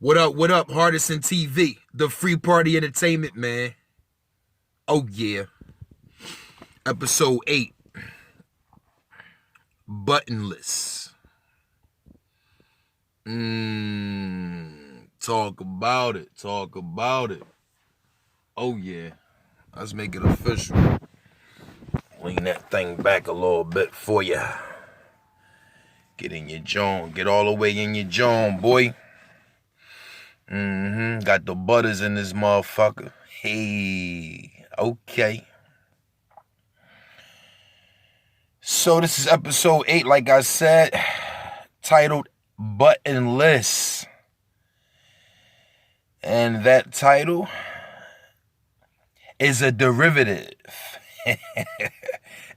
What up, Hardison TV, the free party entertainment, man. Oh, yeah. Episode 8, Buddenless. Talk about it. Talk about it. Oh, yeah. Let's make it official. Lean that thing back a little bit for you. Get in your jaw. Get all the way in your jaw, boy. Got the butters in this motherfucker. Hey. Okay. So this is episode 8, like I said, titled Buddenless. And that title is a derivative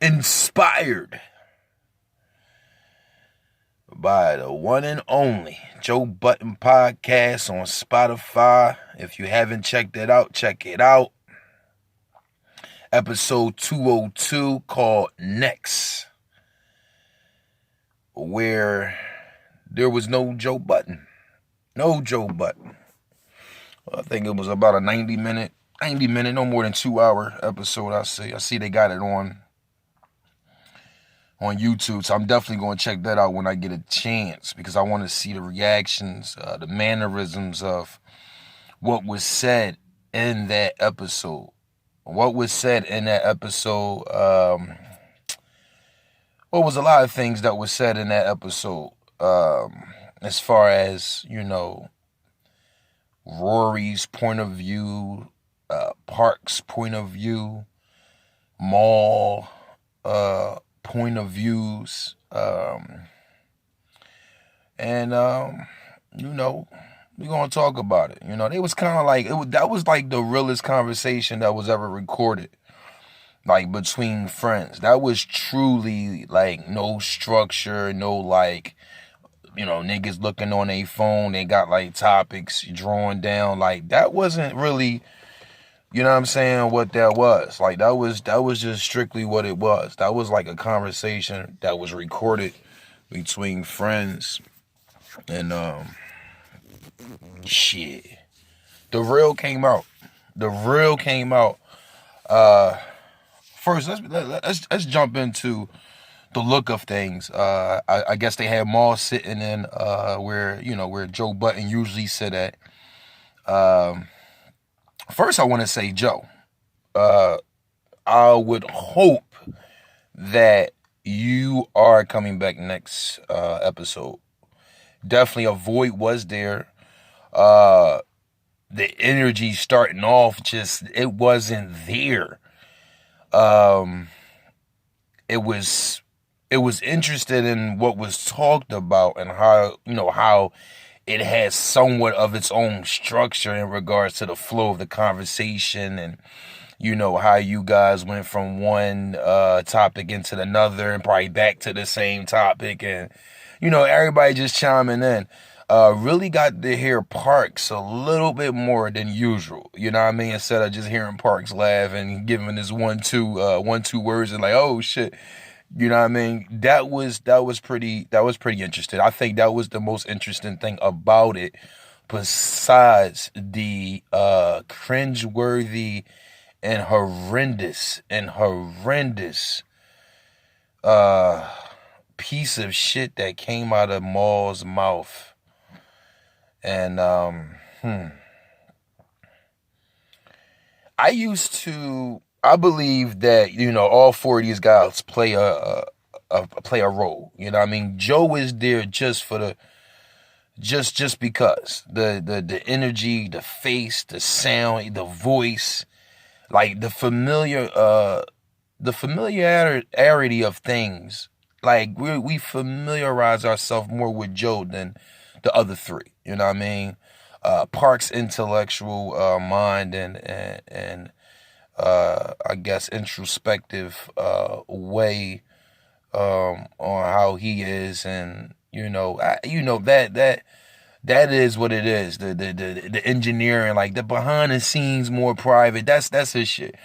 inspired by the one and only Joe Budden podcast on Spotify. If you haven't checked it out, check it out. Episode 202 called Next, where there was no Joe Budden. No Joe Budden. I think it was about a 90 minute, no more than 2 hour episode. I see they got it on YouTube, so I'm definitely going to check that out when I get a chance, because I want to see the reactions, the mannerisms of what was said in that episode. What was said in that episode, was a lot of things that was said in that episode, as far as, Rory's point of view, Park's point of view, Maul, point of views, and we're gonna talk about it. It was kind of like that was like the realest conversation that was ever recorded, like between friends. That was truly like no structure, no like, niggas looking on their phone. They got like topics drawn down. Like that wasn't really, what I'm saying, what that was. Like that was just strictly what it was. That was like a conversation that was recorded between friends. And shit. The real came out. First, let's jump into the look of things. I guess they had Maul sitting in where Joe Budden usually sit at. First, I want to say, Joe, I would hope that you are coming back next episode. Definitely a void was there. The energy starting off, it wasn't there. It was interested in what was talked about, and how it has somewhat of its own structure in regards to the flow of the conversation, and how you guys went from one topic into another and probably back to the same topic, and everybody just chiming in. Really got to hear Parks a little bit more than usual. You know what I mean? Instead of just hearing Parks laugh and giving this one, two words and like, oh shit. You know what I mean? That was pretty interesting. I think that was the most interesting thing about it, besides the cringeworthy and horrendous piece of shit that came out of Maul's mouth. And I believe that all four of these guys play a role. You know what I mean? Joe is there just for the just because the energy, the face, the sound, the voice, like the familiarity of things. Like we familiarize ourselves more with Joe than the other three. You know what I mean? Park's intellectual mind and I guess introspective way on how he is, and that is what it is. The engineering, like the behind the scenes, more private. That's his shit.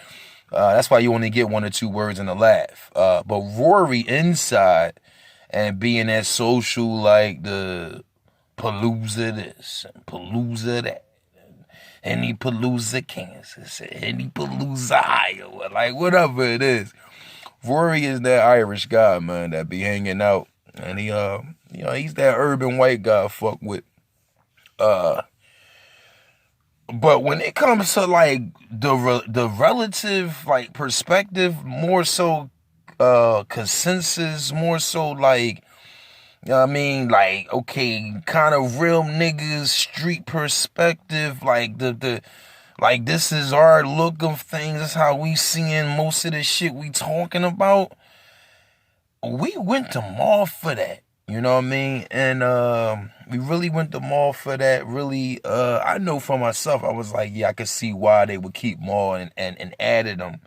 That's why you only get 1 or 2 words in a laugh. But Rory inside and being that social, like the Palooza this and Palooza that. Any Palooza, Kansas, any Palooza, Iowa, like whatever it is. Rory is that Irish guy, man, that be hanging out, and he, he's that urban white guy I fuck with. But when it comes to like the relative like perspective, more so, consensus, more so like. You know what I mean? Like, okay, kind of real niggas, street perspective, like like this is our look of things. That's how we seeing most of the shit we talking about. We went to mall for that. You know what I mean? And we really went to mall for that. Really, I know for myself, I was like, yeah, I could see why they would keep mall and added them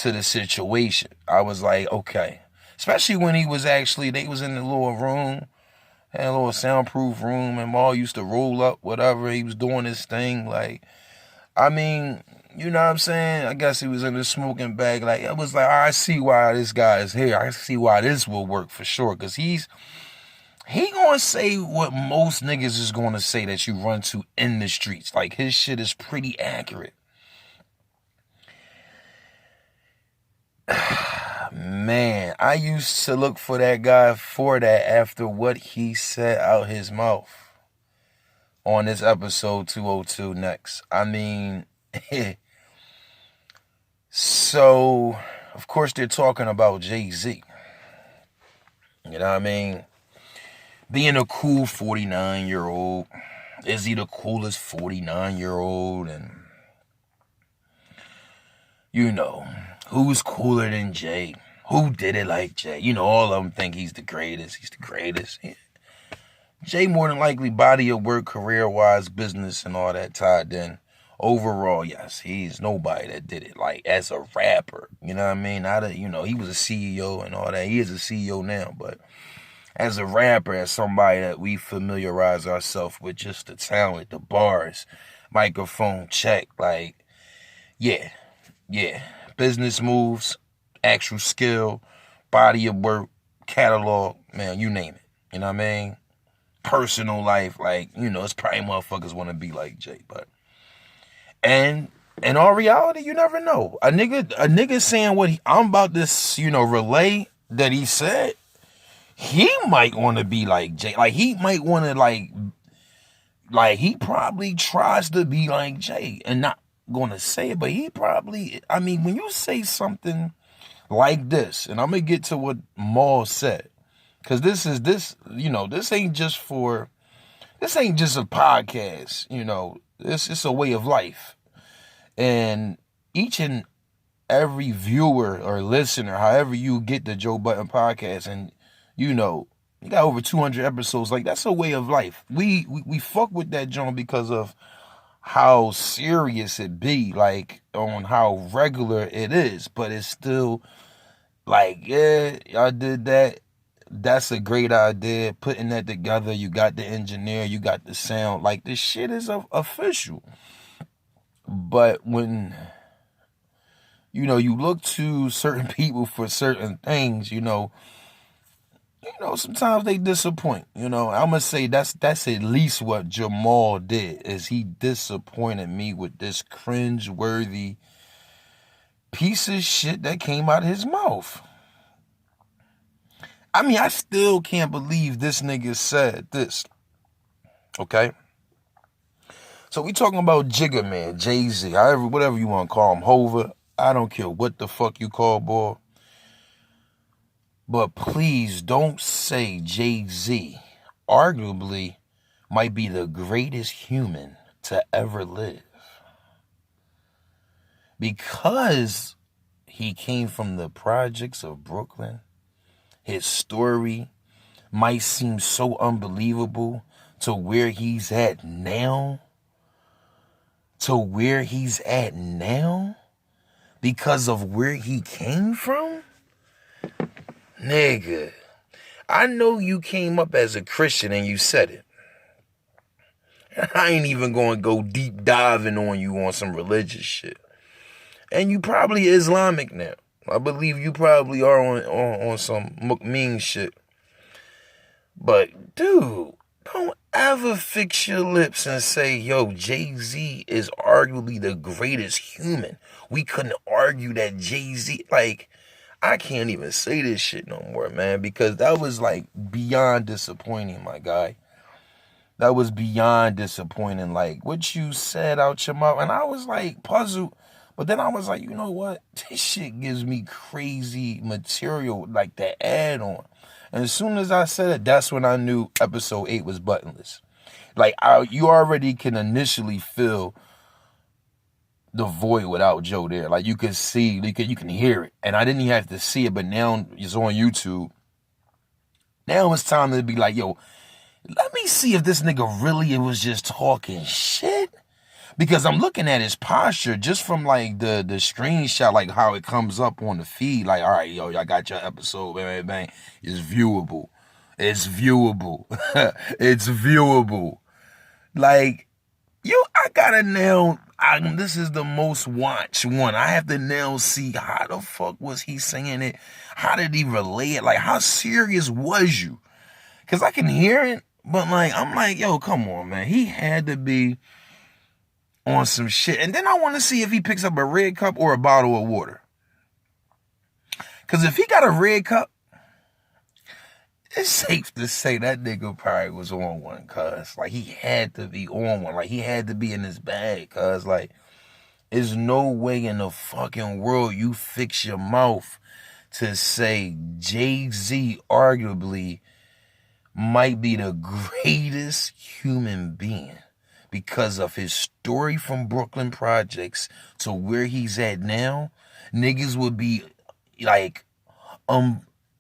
to the situation. I was like, okay. Especially when they was in the little room, had a little soundproof room, and Maul used to roll up, whatever, he was doing his thing, like, I mean, you know what I'm saying? I guess he was in the smoking bag, like, it was like, I see why this guy is here, I see why this will work for sure, because he gonna say what most niggas is gonna say that you run to in the streets, like, his shit is pretty accurate. Man, I used to look for that guy for that after what he said out his mouth on this episode 202 next. I mean, so, of course, they're talking about Jay-Z. You know what I mean? Being a cool 49-year-old. Is he the coolest 49-year-old? And, you know, who's cooler than Jay? Who did it like Jay? You know, all of them think he's the greatest. He's the greatest. Yeah. Jay more than likely body of work, career-wise, business and all that tied in. Overall, yes, he's nobody that did it. Like, as a rapper, you know what I mean? He was a CEO and all that. He is a CEO now, but as a rapper, as somebody that we familiarize ourselves with just the talent, the bars, microphone check, like, yeah. Business moves, actual skill, body of work, catalog, man, you name it. You know what I mean? Personal life, like, it's probably motherfuckers want to be like Jay, but. And in all reality, you never know. A nigga saying what I'm about to, relay that he said, he might want to be like Jay. Like, he might want to, like, he probably tries to be like Jay and not going to say it, but he probably, I mean, when you say something like this, and I'm going to get to what Maul said, because this ain't just a podcast, it's a way of life. And each and every viewer or listener, however you get the Joe Budden podcast, and, you got over 200 episodes, like, that's a way of life. We fuck with that joint because of how serious it be, like, on how regular it is, but it's still like, yeah, y'all did that. That's a great idea. Putting that together, you got the engineer, you got the sound, like, this shit is official. But when, you look to certain people for certain things, sometimes they disappoint. I'm gonna say that's at least what Jamal did, is he disappointed me with this cringe-worthy piece of shit that came out of his mouth. I mean, I still can't believe this nigga said this. Okay? So we talking about Jigga Man, Jay-Z, whatever you want to call him, Hova. I don't care what the fuck you call boy. But please don't say Jay-Z arguably might be the greatest human to ever live. Because he came from the projects of Brooklyn, his story might seem so unbelievable to where he's at now. Because of where he came from. Nigga, I know you came up as a Christian and you said it. I ain't even going to go deep diving on you on some religious shit. And you probably Islamic now. I believe you probably are on some Mukmeen shit. But, dude, Don't ever fix your lips and say, yo, Jay-Z is arguably the greatest human. We couldn't argue that Jay-Z, like, I can't even say this shit no more, man, because that was like beyond disappointing, my guy. That was beyond disappointing. Like what you said out your mouth. And I was like puzzled. But then I was like, you know what? This shit gives me crazy material like to add on. And as soon as I said it, that's when I knew episode 8 was Buddenless. Like you already can initially feel the void without Joe there. Like you can see, you can hear it. And I didn't even have to see it, but now it's on YouTube. Now it's time to be like, yo, let me see if this nigga really was just talking shit. Because I'm looking at his posture just from like the screenshot, like how it comes up on the feed. Like, all right, yo, I got your episode, bang, bang, bang. It's viewable. It's viewable. It's viewable. Like, I gotta now, this is the most watched one. I have to now see how the fuck was he singing it? How did he relay it? Like, how serious was you? Because I can hear it, but like, I'm like, yo, come on, man. He had to be on some shit. And then I want to see if he picks up a red cup or a bottle of water. Because if he got a red cup, it's safe to say that nigga probably was on one, cuz. Like, he had to be on one. Like, he had to be in his bag, cuz. Like, there's no way in the fucking world you fix your mouth to say Jay-Z arguably might be the greatest human being. Because of his story from Brooklyn Projects to where he's at now, niggas would be like,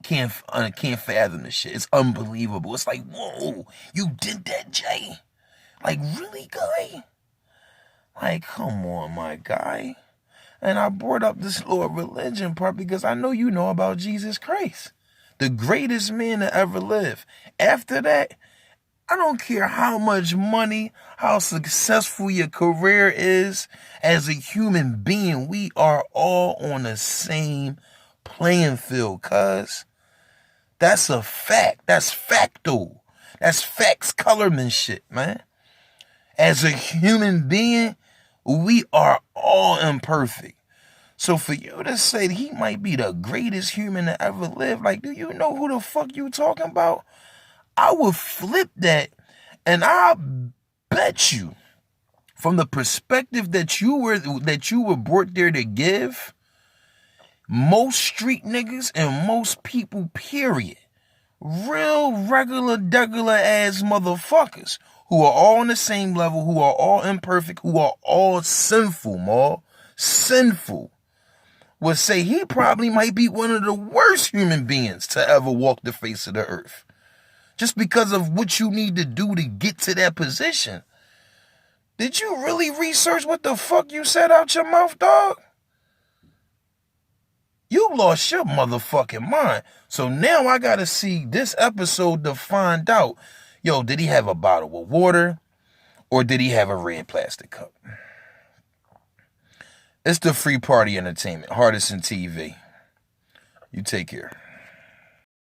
can't fathom this shit. It's unbelievable. It's like, whoa, you did that, Jay? Like, really, guy? Like, come on, my guy. And I brought up this little religion part because I know you know about Jesus Christ, the greatest man to ever live. After that, I don't care how much money, how successful your career is, as a human being, we are all on the same playing field, cuz. That's a fact. That's factual. That's facts colorman shit, man. As a human being, we are all imperfect. So for you to say that he might be the greatest human to ever live, like, do you know who the fuck you talking about? I would flip that, and I bet you, from the perspective that you were brought there to give, most street niggas and most people, period, real regular, degular ass motherfuckers who are all on the same level, who are all imperfect, who are all sinful, sinful, would say he probably might be one of the worst human beings to ever walk the face of the earth. Just because of what you need to do to get to that position. Did you really research what the fuck you said out your mouth, dog? You lost your motherfucking mind. So now I gotta see this episode to find out, yo, did he have a bottle of water or did he have a red plastic cup? It's the Free Party Entertainment, Hardison TV. You take care.